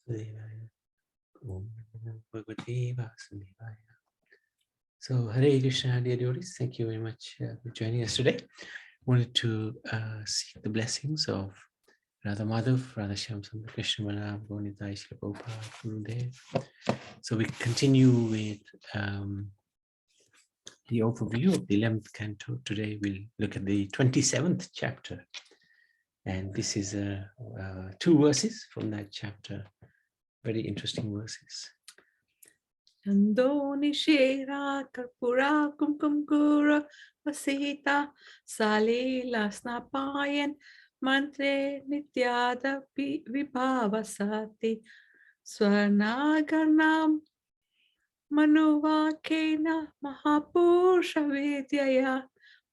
So, Hare Krishna, dear devotees, thank you very much for joining us today. Wanted to seek the blessings of Radha Madhav, Radha Shyam Sundar, Krishna Balaram, Gaunitai, Shri Prabhupada, Gurudev. So we continue with the overview of the 11th canto. Today we'll look at the 27th chapter. And this is 2 verses from that chapter. Very interesting verses. Chando nishera karpura kumkum kura vasita salila snapayan mantre nityada vibhavasati swarnagarnam manuvakena mahapurusha vidyaya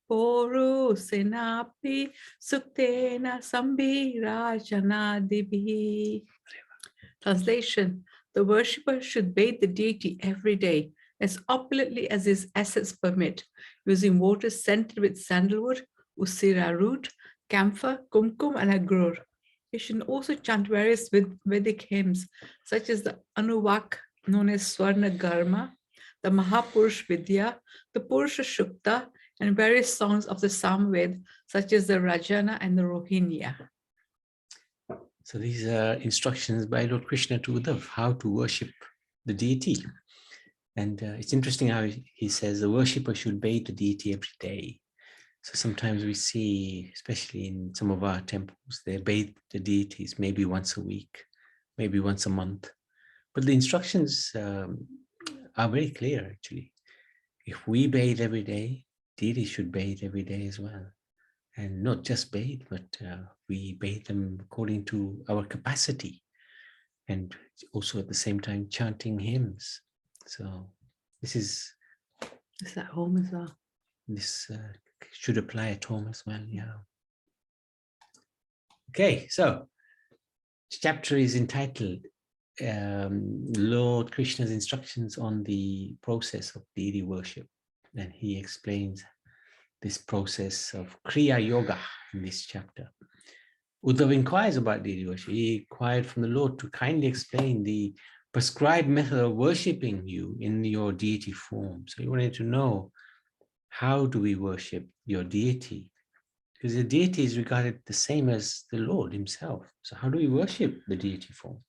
poru senapi suktena sambhirajanadibi. Translation: the worshipper should bathe the deity every day, as opulently as his assets permit, using water scented with sandalwood, usira root, camphor, kumkum, and agur. He should also chant various Vedic hymns, such as the Anuvak, known as Swarna Garma, the Mahapurush Vidya, the Purusha Shukta, and various songs of the Samved, such as the Rajana and the Rohinya. So these are instructions by Lord Krishna to Uddhav, how to worship the deity. And it's interesting how he says the worshipper should bathe the deity every day. So sometimes we see, especially in some of our temples, they bathe the deities maybe once a week, maybe once a month. But the instructions are very clear, actually. If we bathe every day, deities should bathe every day as well. And not just bathe, but we bathe them according to our capacity, and also at the same time chanting hymns. So this is at home as well. This should apply at home as well. Yeah. Okay, so this chapter is entitled Lord Krishna's instructions on the process of deity worship, and he explains this process of Kriya Yoga in this chapter. Uddhav inquires about deity worship. He inquired from the Lord to kindly explain the prescribed method of worshipping you in your deity form. So he wanted to know, how do we worship your deity? Because the deity is regarded the same as the Lord himself. So how do we worship the deity form?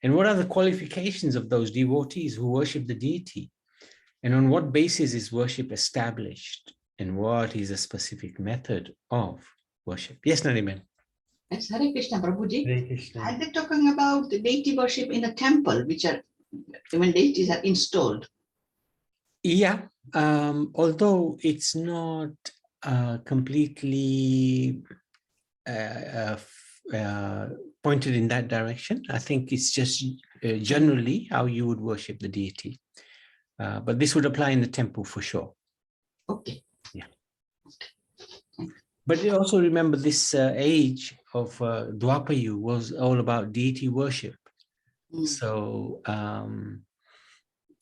And what are the qualifications of those devotees who worship the deity? And on what basis is worship established? And what is a specific method of worship? Yes, Nariman. Yes, Hare Krishna, Prabhuji. Hare Krishna. Are they talking about the deity worship in the temple, which are when deities are installed? Yeah, although it's not completely pointed in that direction. I think it's just generally how you would worship the deity. But this would apply in the temple for sure. Okay. Yeah. But you also remember this age of Dwapara was all about deity worship. So,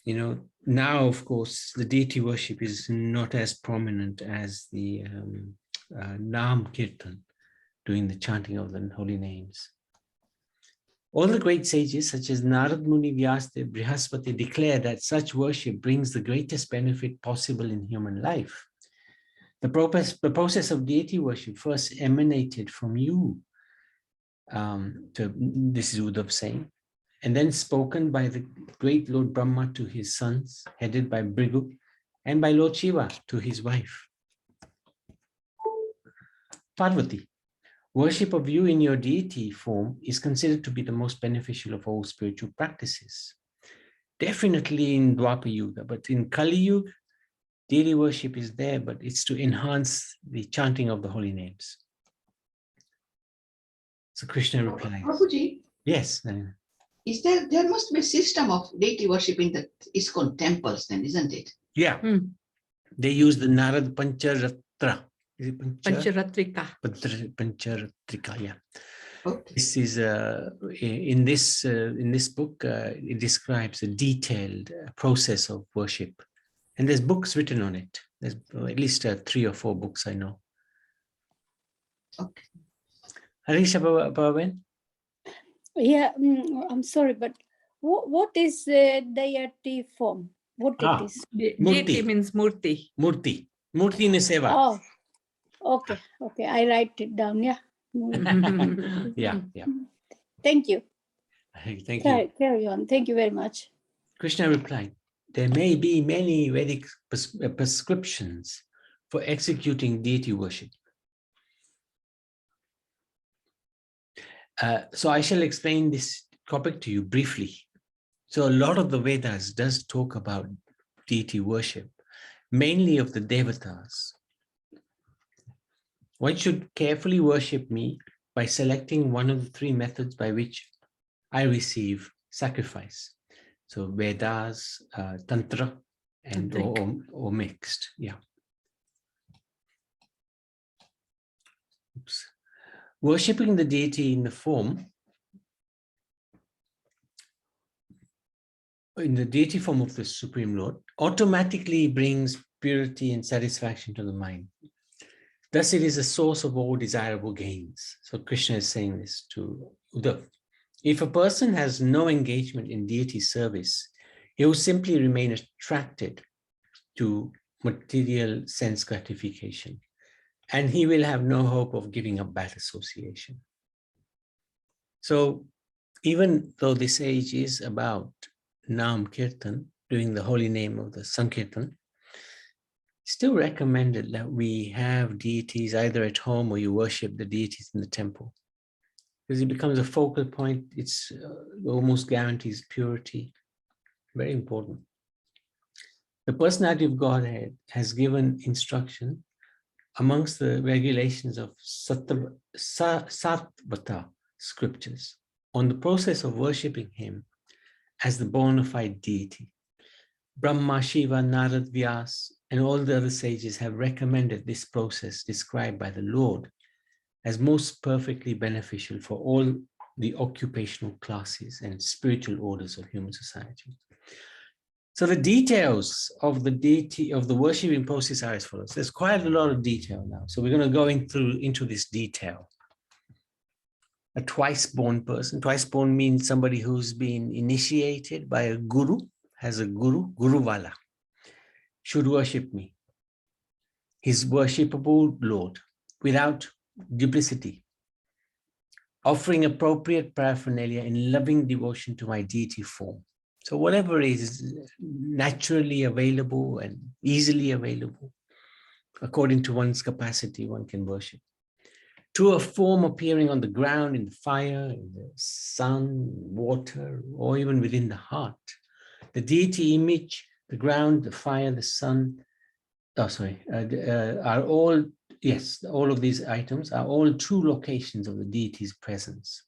you know, now, of course, the deity worship is not as prominent as the Nam Kirtan, doing the chanting of the holy names. All the great sages, such as Narad Muni, Vyasdev, Brihaspati, declare that such worship brings the greatest benefit possible in human life. The process of deity worship first emanated from you. This is Uddhav saying, and then spoken by the great Lord Brahma to his sons, headed by Bhrigu, and by Lord Shiva to his wife. Parvati, worship of you in your deity form is considered to be the most beneficial of all spiritual practices. Definitely in Dwapara Yuga, but in Kali Yuga, deity worship is there, but it's to enhance the chanting of the holy names. So Krishna replies. Prabhuji? Yes. Is there must be a system of deity worship in the ISKCON temples then, isn't it? Yeah. They use the Narad Pancharatra. Is it Pancharatrika. Pancharatrika, yeah. Okay. This is in this book. It describes a detailed process of worship, and there's books written on it. There's at least 3 or 4 books I know. Okay. Harisha Bhavan? Yeah, I'm sorry, but what is deity form? What it is? Deity means murti. Murti. Murti Niseva. Oh, okay. I write it down. Yeah. Yeah. Thank you. Thank you. Carry on. Thank you very much. Krishna replied, there may be many Vedic prescriptions for executing deity worship. So I shall explain this topic to you briefly. So a lot of the Vedas does talk about deity worship, mainly of the devatas. One should carefully worship me by selecting one of the three methods by which I receive sacrifice. So Vedas, Tantra, and or mixed. Yeah. Oops. Worshipping the deity in the deity form of the Supreme Lord automatically brings purity and satisfaction to the mind. Thus, it is a source of all desirable gains. So Krishna is saying this to Uddhav. If a person has no engagement in deity service, he will simply remain attracted to material sense gratification, and he will have no hope of giving up bad association. So even though this age is about Nam Kirtan, doing the holy name of the Sankirtan, still recommended that we have deities either at home or you worship the deities in the temple, because it becomes a focal point. It's almost guarantees purity. Very important. The personality of Godhead has given instruction amongst the regulations of Sattvata scriptures on the process of worshipping him as the bona fide deity. Brahma, Shiva, Narad, Vyas, and all the other sages have recommended this process described by the Lord as most perfectly beneficial for all the occupational classes and spiritual orders of human society. So the details of the deity of the worshipping process are as follows. There's quite a lot of detail now. So we're going to go into this detail. A twice-born person. Twice-born means somebody who's been initiated by a guru, has a guruvala, should worship me, his worshipable Lord, without duplicity, offering appropriate paraphernalia in loving devotion to my deity form. So whatever is naturally available and easily available, according to one's capacity, one can worship. To a form appearing on the ground, in the fire, in the sun, water, or even within the heart. The deity image, the ground, the fire, the sun, are all, yes, all of these items are all true locations of the deity's presence.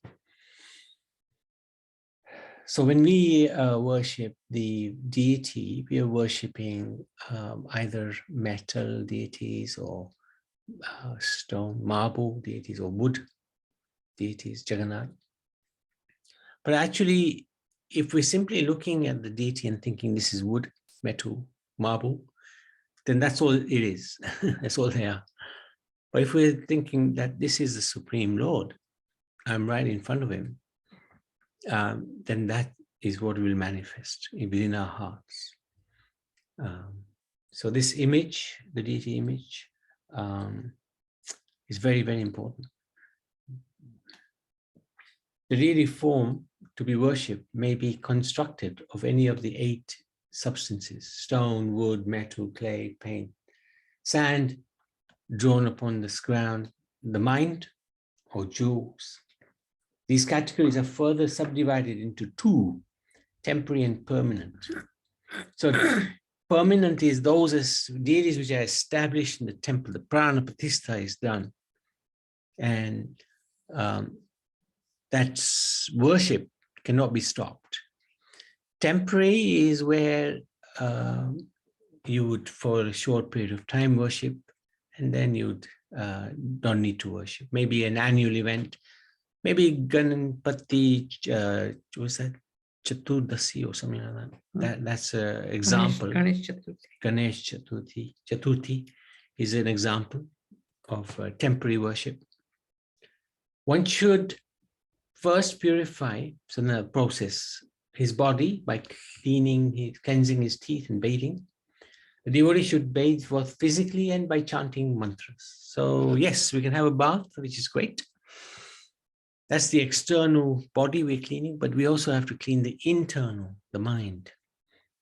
So when we worship the deity, we are worshipping either metal deities or stone, marble deities, or wood deities, Jagannath. But actually, if we're simply looking at the deity and thinking this is wood, metal, marble, then that's all it is. That's all they are. But if we're thinking that this is the Supreme Lord, I'm right in front of him, then that is what will manifest within our hearts. So this image, the deity image, is very, very important. The deity form to be worshipped may be constructed of any of the 8 substances: stone, wood, metal, clay, paint, sand drawn upon this ground, the mind, or jewels. These categories are further subdivided into 2, temporary and permanent. So permanent is those as deities which are established in the temple. The prana pratishtha is done. And that's worship cannot be stopped. Temporary is where you would, for a short period of time, worship, and then you'd don't need to worship. Maybe an annual event, maybe Ganpati, what's that? Chaturdasi or something like that. That's an example. Ganesh Chaturthi. Ganesh Chaturthi. Chaturthi is an example of temporary worship. One should first purify, so in the process, his body by cleansing his teeth and bathing. The devotee should bathe both physically and by chanting mantras. So yes, we can have a bath, which is great. That's the external body we're cleaning, but we also have to clean the internal, the mind.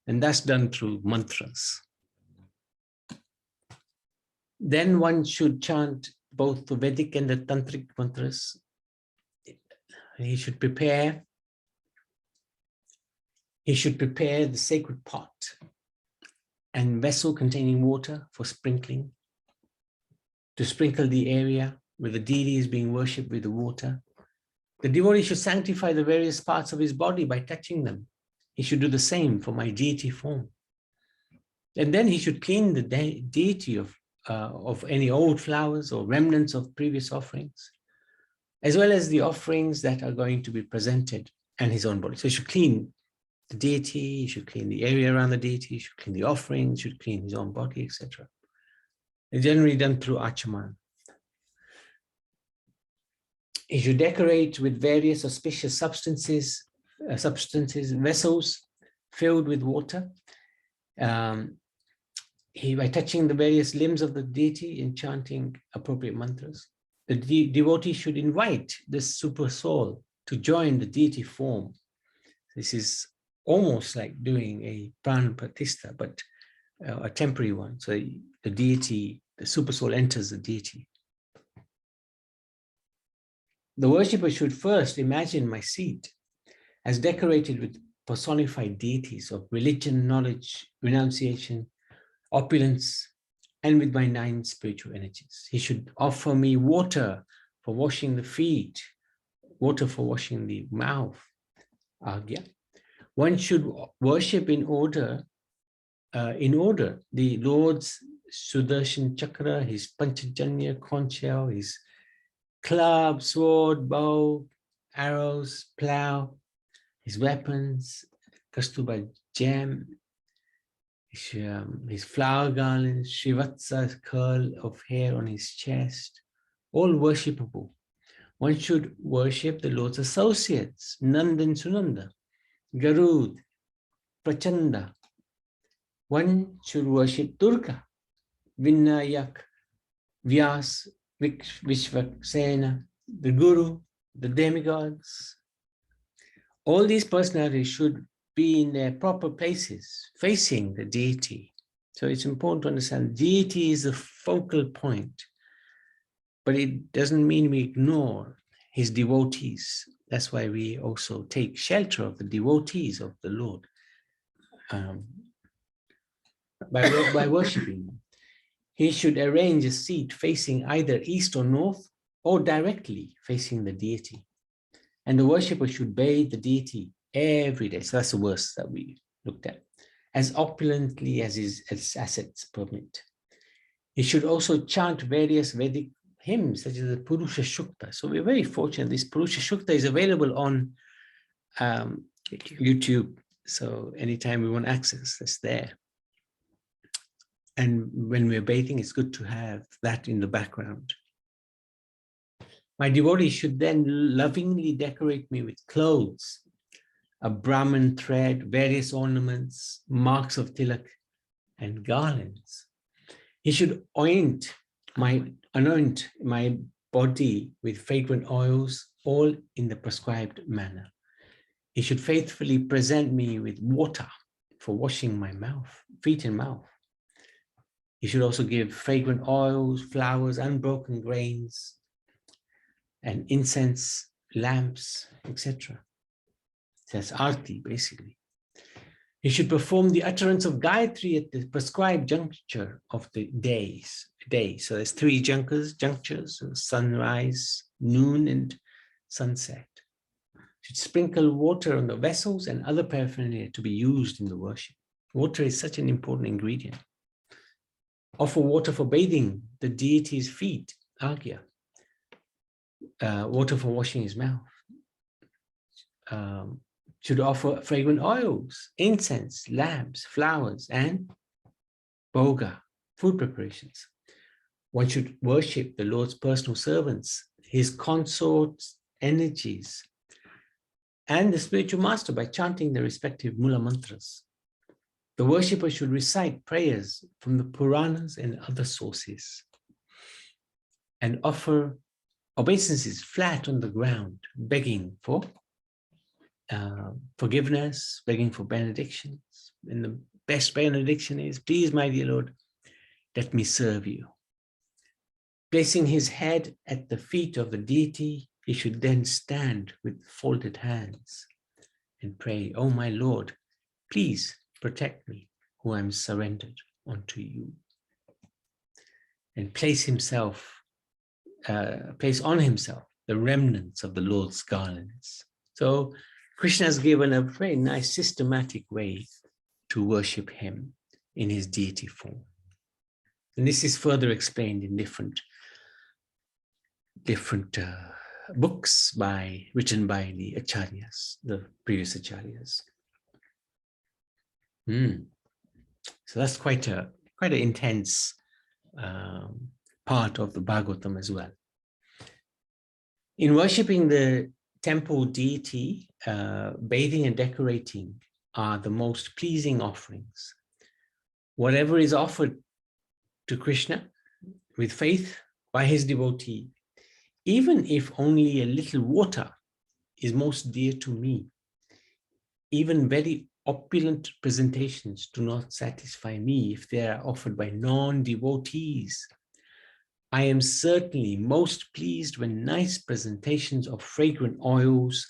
And that's done through mantras. Then one should chant both the Vedic and the Tantric mantras. He should prepare the sacred pot and vessel containing water for sprinkling, to sprinkle the area where the deity is being worshipped with the water. The devotee should sanctify the various parts of his body by touching them. He should do the same for my deity form. And then he should clean the deity of any old flowers or remnants of previous offerings, as well as the offerings that are going to be presented and his own body. So he should clean the deity, he should clean the area around the deity, he should clean the offerings, he should clean his own body, etc. It's generally done through achaman. He should decorate with various auspicious substances, vessels filled with water. By touching the various limbs of the deity and chanting appropriate mantras. The devotee should invite this super soul to join the deity form. This is almost like doing a prana pratishtha, but a temporary one. So the deity, the super soul enters the deity. The worshipper should first imagine my seat as decorated with personified deities of religion, knowledge, renunciation, opulence, and with my 9 spiritual energies. He should offer me water for washing the feet, water for washing the mouth, agya. One should worship in order the Lord's Sudarshan Chakra, his Panchajanya conch shell, his club, sword, bow, arrows, plow, his weapons, Kastuba gem, his flower garland, Srivatsa's curl of hair on his chest, all worshipable. One should worship the Lord's associates, Nanda and Sunanda, Garud, Prachanda. One should worship Durga, Vinayak, Vyas, Vishvaksena, the Guru, the demigods. All these personalities should be in their proper places, facing the deity. So it's important to understand deity is the focal point, but it doesn't mean we ignore his devotees. That's why we also take shelter of the devotees of the Lord by worshiping them. He should arrange a seat facing either east or north, or directly facing the deity. And the worshipper should bathe the deity every day. So that's the verse that we looked at. As opulently as his assets permit. He should also chant various Vedic hymns, such as the Purusha Shukta. So we're very fortunate. This Purusha Shukta is available on YouTube. So anytime we want access, that's there. And when we're bathing, it's good to have that in the background. My devotee should then lovingly decorate me with clothes, a Brahman thread, various ornaments, marks of tilak, and garlands. He should anoint my body with fragrant oils, all in the prescribed manner. He should faithfully present me with water for washing my feet and mouth. He should also give fragrant oils, flowers, unbroken grains, and incense, lamps, etc. That's arti, basically. He should perform the utterance of Gayatri at the prescribed juncture of the day. So there's 3 junctures, sunrise, noon, and sunset. Should sprinkle water on the vessels and other paraphernalia to be used in the worship. Water is such an important ingredient. Offer water for bathing the deity's feet, agya. Water for washing his mouth. Should offer fragrant oils, incense, lamps, flowers, and bhoga, food preparations. One should worship the Lord's personal servants, his consorts' energies, and the spiritual master by chanting the respective mula mantras. The worshipper should recite prayers from the Puranas and other sources and offer obeisances flat on the ground, begging for forgiveness, begging for benedictions. And the best benediction is, please, my dear Lord, let me serve you. Placing his head at the feet of the deity, he should then stand with folded hands and pray, oh my Lord, please protect me, who I am surrendered unto you. And place on himself the remnants of the Lord's garlands. So Krishna has given a very nice systematic way to worship him in his deity form. And this is further explained in different books written by the acharyas, the previous acharyas. So that's quite an intense part of the Bhagavatam as well. In worshipping the temple deity, bathing and decorating are the most pleasing offerings. Whatever is offered to Krishna with faith by his devotee, even if only a little water, is most dear to me. Even very opulent presentations do not satisfy me if they are offered by non-devotees. I am certainly most pleased when nice presentations of fragrant oils,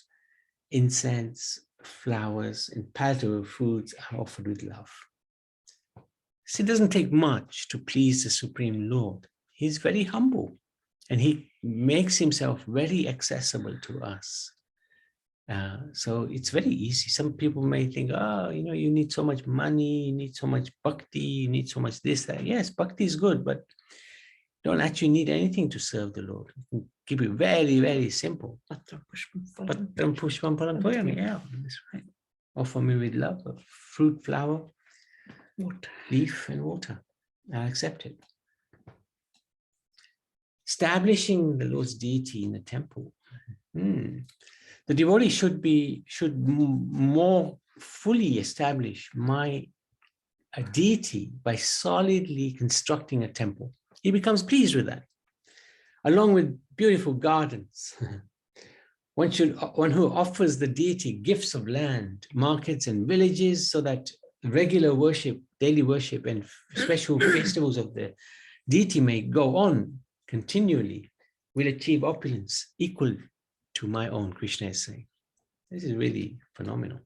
incense, flowers, and palatable foods are offered with love. So it doesn't take much to please the Supreme Lord. He's very humble and he makes himself very accessible to us. So it's very easy. Some people may think, oh, you need so much money, you need so much bhakti, you need so much this, that. Yes, bhakti is good, but you don't actually need anything to serve the Lord. You can keep it very, very simple. Patram pushpam phalam toyami. Yeah, that's right. Offer me with love, a fruit, flower, water, leaf, and water. I'll accept it. Establishing the Lord's deity in the temple. The devotee should more fully establish my deity by solidly constructing a temple. He becomes pleased with that, along with beautiful gardens. One who offers the deity gifts of land, markets, and villages, so that regular worship, daily worship, and special festivals of the deity may go on continually, will achieve opulence equal to my own, Krishna is saying. This is really phenomenal.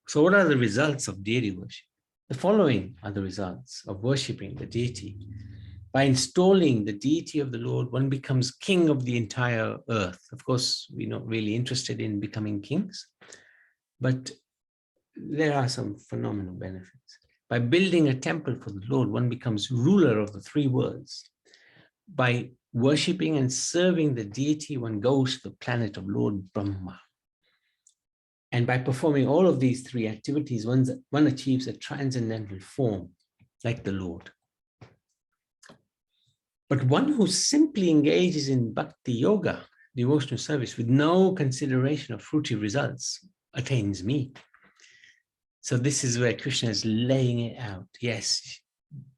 So what are the results of deity worship? The following are the results of worshipping the deity. By installing the deity of the Lord, one becomes king of the entire earth. Of course, we're not really interested in becoming kings, but there are some phenomenal benefits. By building a temple for the Lord, one becomes ruler of the three worlds. By worshipping and serving the deity, one goes to the planet of Lord Brahma. And by performing all of these three activities, one achieves a transcendental form like the Lord. But one who simply engages in bhakti yoga, devotional service, with no consideration of fruitive results, attains me. So this is where Krishna is laying it out. Yes,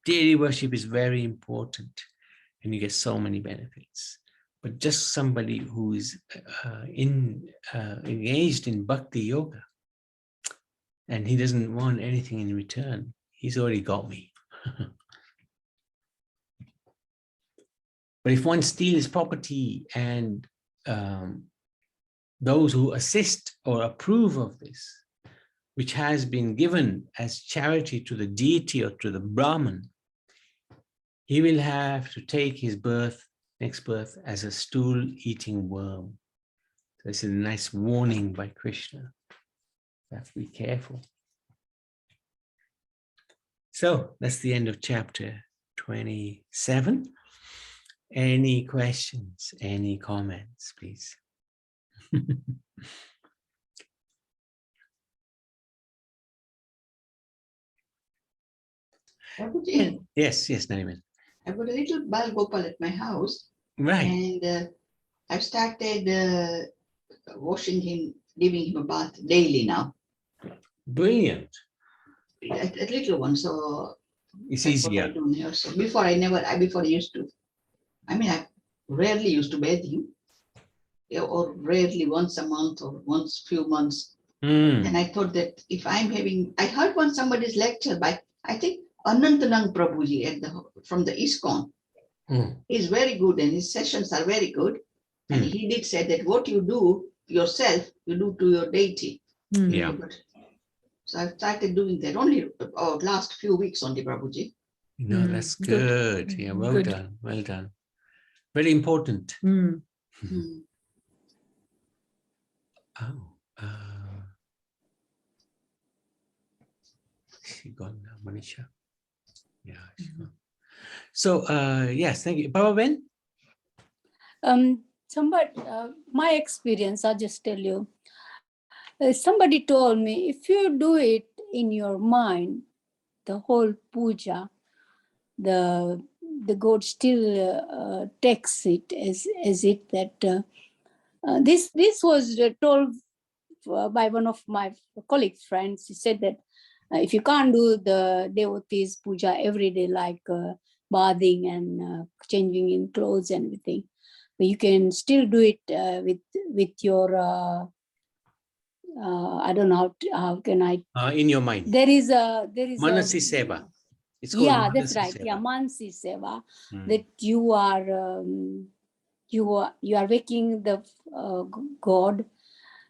deity worship is very important and you get so many benefits. But just somebody who is engaged in bhakti yoga and he doesn't want anything in return, he's already got me. But if one steals property and those who assist or approve of this, which has been given as charity to the deity or to the Brahman, he will have to take his next birth as a stool-eating worm. So this is a nice warning by Krishna. You have to be careful. So that's the end of chapter 27. Any questions, any comments, please? Yes, Nariman. I've got a little Bal Gopal at my house. Right. And I've started washing him, giving him a bath daily now. Brilliant. A little one, so It's that's what I easier. do now. So before I used to. I mean, I rarely used to bathe him, yeah, or rarely once a month or once few months. Mm. And I thought that if I'm having, I heard one somebody's lecture by, I think Anantanang Prabhuji from the ISKCON. Mm. He's very good and his sessions are very good. And Mm. he did say that what you do yourself, you do to your deity. Yeah. So I've started doing that only last few weeks only, Prabhuji. No, that's Good. good. Yeah, well Good. done. Well done. Very important. Mm. Hmm. Oh, she gone now, Manisha. Yeah. She gone. So, yes, thank you. Baba Ben? My experience, I'll just tell you. Somebody told me, if you do it in your mind, the whole puja, the God still takes it as it that this was told by one of my colleague friends. He said that if you can't do the devotees puja every day, like bathing and changing in clothes and everything, but you can still do it with your I don't know how can I. In your mind. There is Manasi Seva. It's called yeah, that's Manasi right. Seva. Yeah, Mansi Seva. Mm. That you are waking the God.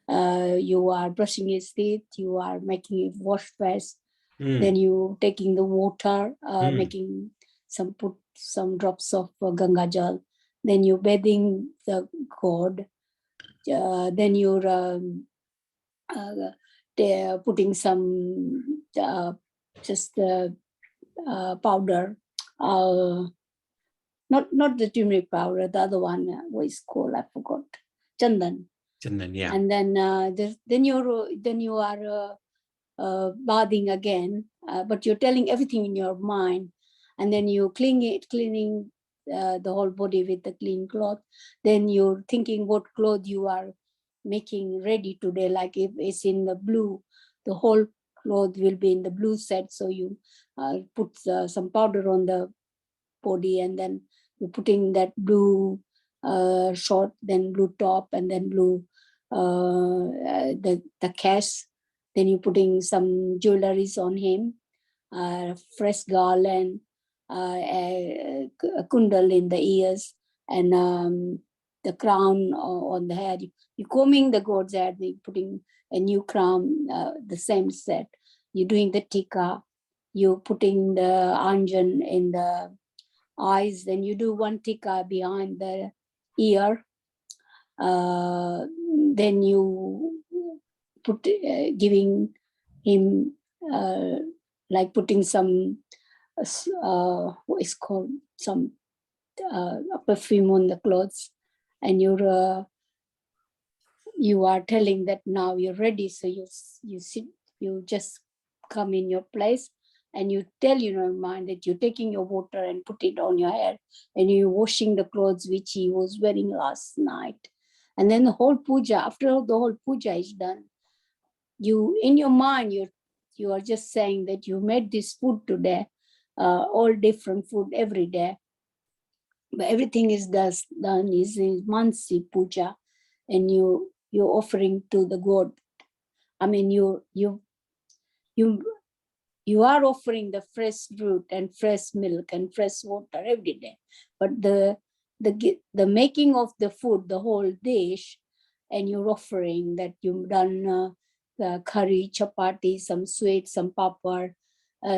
You are brushing his teeth. You are making it wash face. Mm. Then you taking the water, Mm. making put some drops of Ganga Jal. Then you bathing the God. Then you're putting some just powder, not the turmeric powder, the other one, what is called, I forgot, chandan. Chandan, yeah. And then you are bathing again, but you're telling everything in your mind, and then you cleaning the whole body with the clean cloth. Then you're thinking what cloth you are making ready today, like if it's in the blue, the whole cloth will be in the blue set, so you put some powder on the body, and then you're putting that blue short, then blue top, and then blue the cash. Then you're putting some jewelries on him, fresh garland, a kundal in the ears, and the crown on the head. You're combing the god's head, you're putting a new crown, the same set. You're doing the tikka, you're putting the anjan in the eyes, then you do one tikka behind the ear. Then you put giving him like putting some what is called some perfume on the clothes, and you are telling that now you're ready. So you sit, you just come in your place, and you tell in your mind that you're taking your water and put it on your head, and you're washing the clothes which he was wearing last night. And then the whole puja, after the whole puja is done, you in your mind you are just saying that you made this food today, all different food every day, but everything is done is in Mansi puja, and you're offering to the God. I mean, you are offering the fresh fruit and fresh milk and fresh water every day, but the making of the food, the whole dish, and you're offering that you've done the curry, chapati, some sweet, some papad,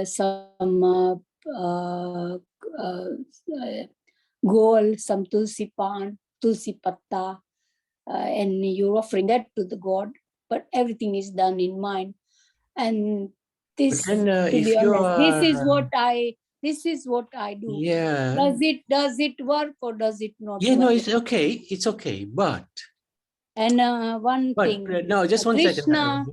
some gol, some tulsi pan, tulsi patta, and you're offering that to the God, but everything is done in mind. And this, But then, to if be you honest, are, this is what I do. yeah, Does it work or does it not yeah, work? no, it's okay. It's okay. But one thing, no, just one second.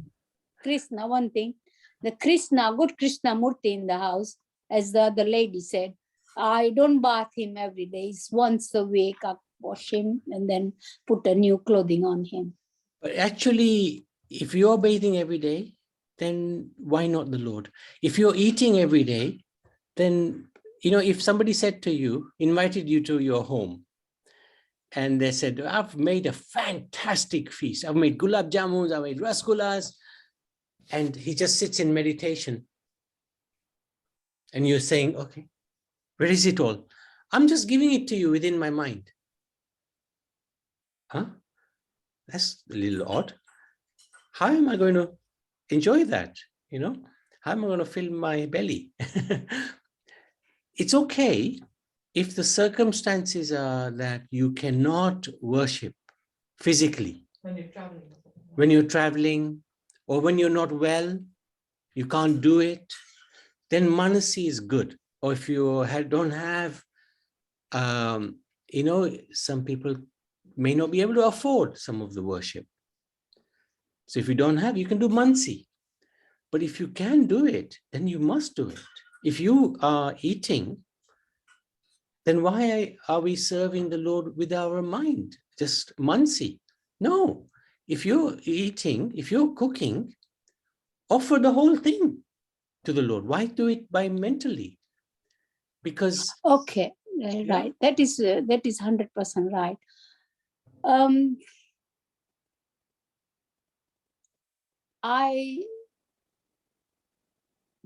Krishna, one thing, the Krishna, good Krishna Murti in the house, as the other lady said, I don't bath him every day. It's once a week. I wash him and then put a new clothing on him. But actually, if you're bathing every day, then why not the Lord? If you're eating every day, then, if somebody said to you, invited you to your home, and they said, I've made a fantastic feast. I've made gulab jamuns, I've made rasgullas, and he just sits in meditation. And you're saying, okay, where is it all? I'm just giving it to you within my mind. Huh? That's a little odd. How am I going to enjoy that? How am I going to fill my belly? It's okay if the circumstances are that you cannot worship physically. When you're traveling, or when you're not well, you can't do it, then manasi is good. Or if you don't have, some people may not be able to afford some of the worship. So if you don't have, you can do mansi. But if you can do it, then you must do it. If you are eating, then why are we serving the Lord with our mind? Just mansi? No. If you're eating, if you're cooking, offer the whole thing to the Lord. Why do it by mentally? Because Okay, right. That is 100% right.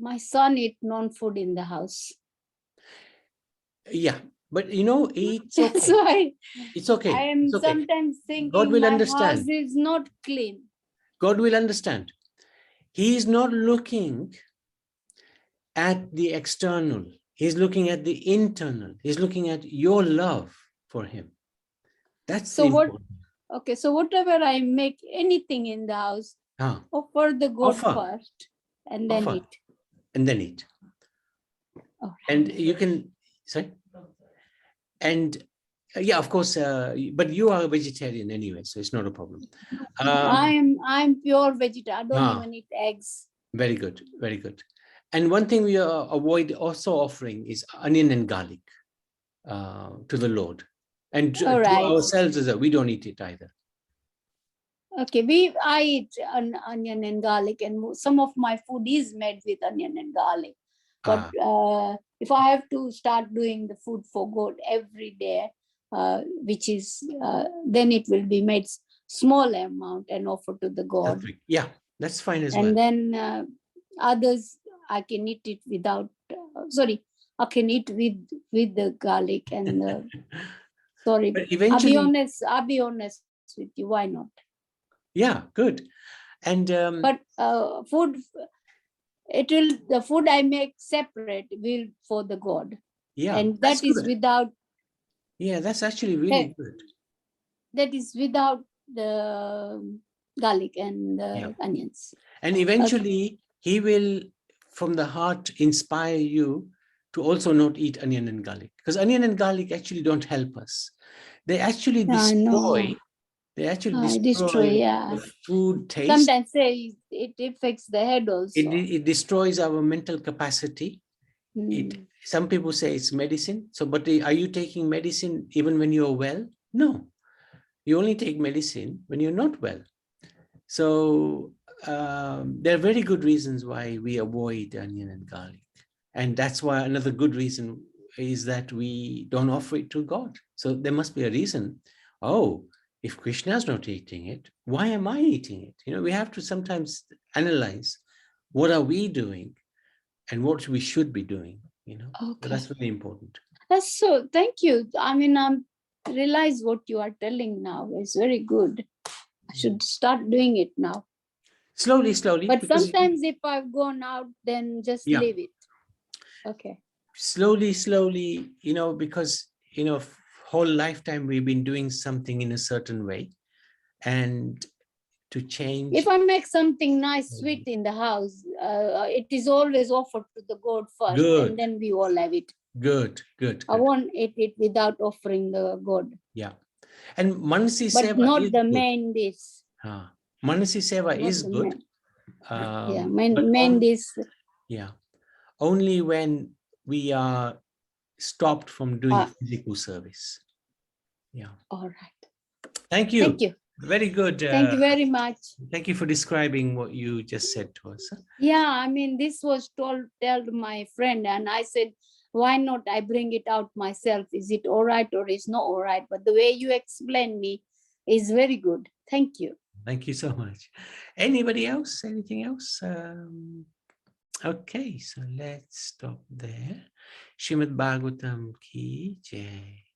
My son eat non-food in the house. yeah, but it's okay. That's why It's okay. I am It's okay. sometimes thinking God will my understand. house is not clean. God will understand. He is not looking at the external. He's looking at the internal. He's looking at your love for him. That's So what? important. Okay, so whatever I make, anything in the house, offer the God first, and then eat. And then eat. Oh. And you can say, and yeah, of course, but you are a vegetarian anyway, so it's not a problem. I'm pure vegetarian. I don't even eat eggs. Very good, very good. And one thing we avoid also offering is onion and garlic to the Lord. And to ourselves, we don't eat it either. Okay, I eat onion and garlic, and some of my food is made with onion and garlic. But if I have to start doing the food for God every day, which is then it will be made small amount and offer to the God. Yeah, that's fine as well. And then others I can eat it without. I can eat with the garlic and. Sorry, but eventually, I'll be honest with you. Why not? Yeah, good. And but food, the food I make separate will for the God. Yeah, and that is good. Without. Yeah, that's actually really good. That is without the garlic and the onions. And eventually, He will, from the heart, inspire you to also not eat onion and garlic, because onion and garlic actually don't help us. They actually destroy. They actually destroy the food taste. Sometimes say it affects the head also. It destroys our mental capacity. Some people say it's medicine. So, but are you taking medicine even when you're well? No, you only take medicine when you're not well. So there are very good reasons why we avoid onion and garlic. And that's why another good reason is that we don't offer it to God. So there must be a reason. Oh, if Krishna's not eating it, why am I eating it? We have to sometimes analyze what are we doing and what we should be doing. So that's really important. That's so. Thank you. I mean, I realize what you are telling now is very good. I should start doing it now. Slowly, slowly. But sometimes if I've gone out, then just leave it. Okay. Slowly, slowly, because, whole lifetime we've been doing something in a certain way, and to change. If I make something nice, sweet in the house, it is always offered to the God first, and then we all have it. Good. I won't eat it without offering the God. Yeah. And Manasi Seva is not the good. main dish. Manasi Seva is good. Main dish. Yeah. Only when we are stopped from doing physical service. Yeah. All right. Thank you. Thank you. Very good. Thank you very much. Thank you for describing what you just said to us. Yeah, I mean, this was told my friend, and I said, why not I bring it out myself? Is it all right or is not all right? But the way you explain me is very good. Thank you. Thank you so much. Anybody else? Anything else? Okay, so let's stop there. Srimad Bhagavatam ki jai.